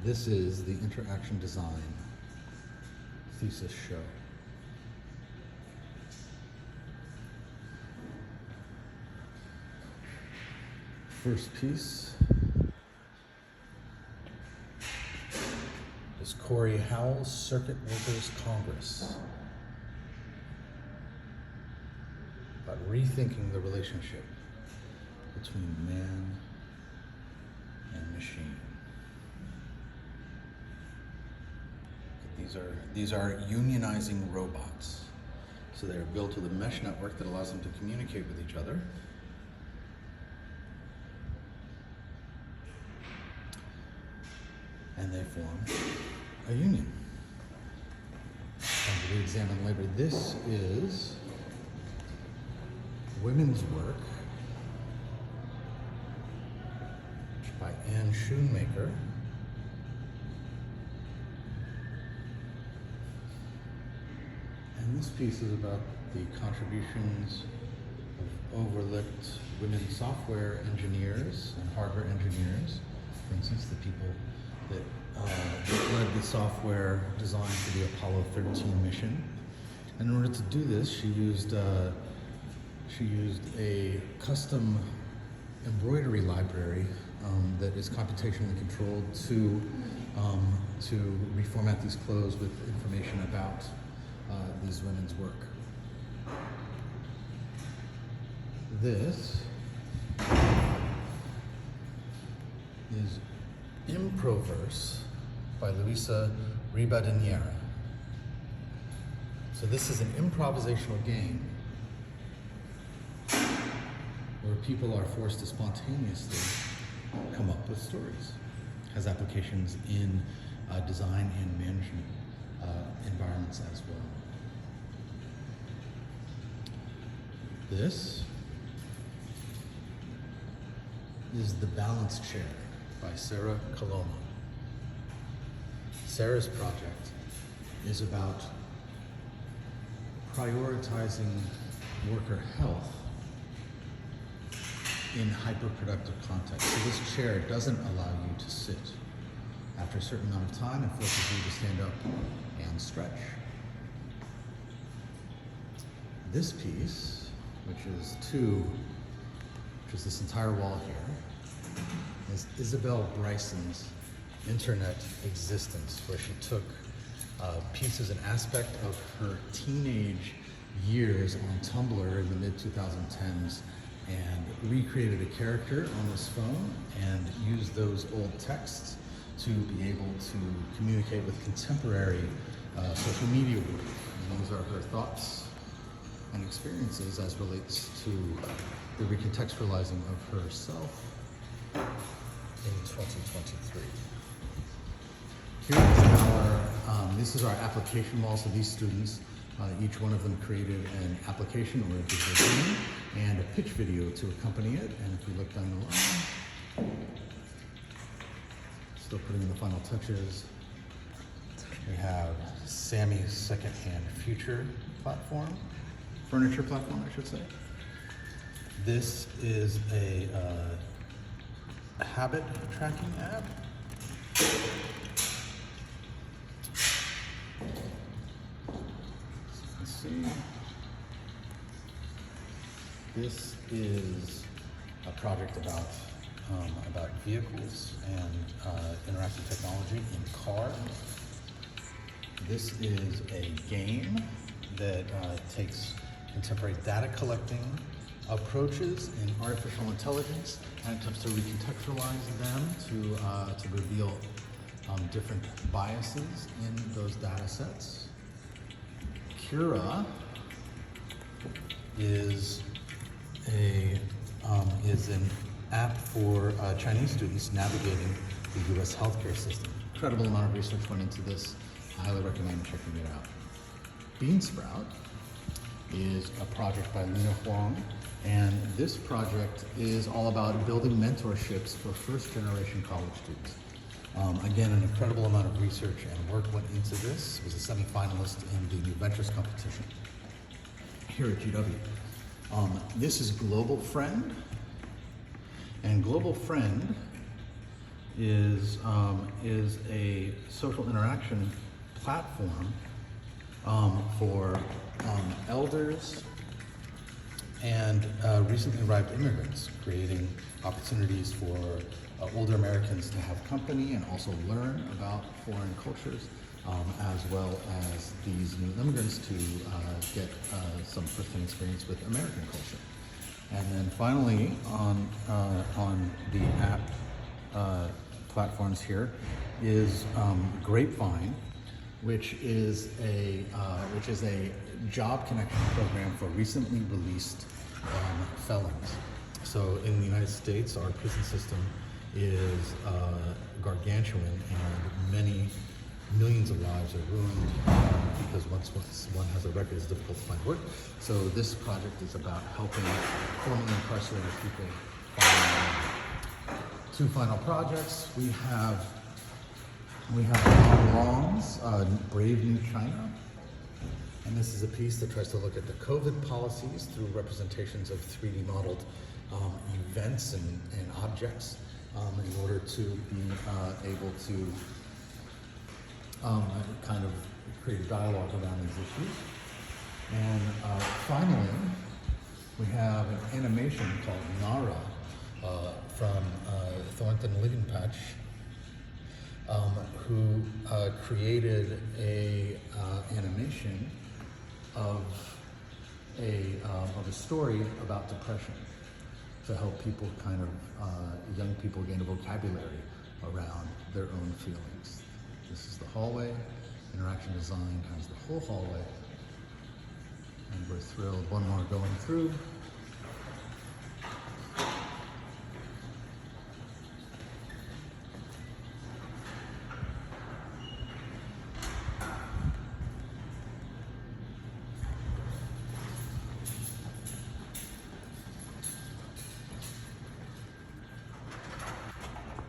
This is the interaction design thesis show. First piece is Corey Howell's Circuit Workers Congress, about rethinking the relationship between man and machine. These are unionizing robots. So they're built with a mesh network that allows them to communicate with each other. And they form a union. And to be examined later, this is women's work by Anne Schoonmaker. And this piece is about the contributions of overlooked women software engineers and hardware engineers. For instance, the people that led the software design for the Apollo 13 mission. And in order to do this, she used a custom embroidery library that is computationally controlled to reformat these clothes with information about these women's work. This is Improverse by Luisa Ribadeneyra. So this is an improvisational game where people are forced to spontaneously come up with stories. It has applications in design and management environments as well. This is The Balance Chair by Sarah Coloma. Sarah's project is about prioritizing worker health in hyperproductive context. So this chair doesn't allow you to sit after a certain amount of time and forces you to stand up and stretch. This piece, which is this entire wall here, is Isabel Bryson's internet existence, where she took pieces and aspect of her teenage years on Tumblr in the mid-2010s and recreated a character on this phone and used those old texts to be able to communicate with contemporary social media world. And these are her thoughts and experiences as relates to the recontextualizing of herself in 2023. This is our application wall. So these students, each one of them created an application or a digital game and a pitch video to accompany it. And if we look down the line, still putting in the final touches, we have Sammy's secondhand future platform, furniture platform, I should say. This is a habit tracking app. Let's see. This is a project about vehicles and interactive technology in cars. This is a game that takes contemporary data collecting approaches in artificial intelligence and attempts to recontextualize them to reveal different biases in those data sets. Kira is an app for Chinese students navigating the U.S. healthcare system. Incredible amount of research went into this. I highly recommend checking it out. Beansprout is a project by Lena Huang, and this project is all about building mentorships for first-generation college students. Again, an incredible amount of research and work went into this. It was a semi-finalist in the New Ventures competition here at GW. This is Global Friend, and Global Friend is a social interaction platform for elders and recently arrived immigrants, creating opportunities for older Americans to have company and also learn about foreign cultures, as well as these new immigrants to get some first-hand experience with American culture. And then finally, on the app platforms here is Grapevine, which is a job connection program for recently released felons. So in the United States, our prison system is gargantuan, and many millions of lives are ruined because once one has a record, it's difficult to find work. So this project is about helping formerly incarcerated people find two final projects. We have Long Long's Brave New China. And this is a piece that tries to look at the COVID policies through representations of 3D modeled events and objects in order to be able to kind of create a dialogue around these issues. And finally, we have an animation called Nara from Thornton Living Patch, who created a animation of a story about depression to help people young people gain a vocabulary around their own feelings. This is the hallway. Interaction design has the whole hallway. And we're thrilled. One more going through.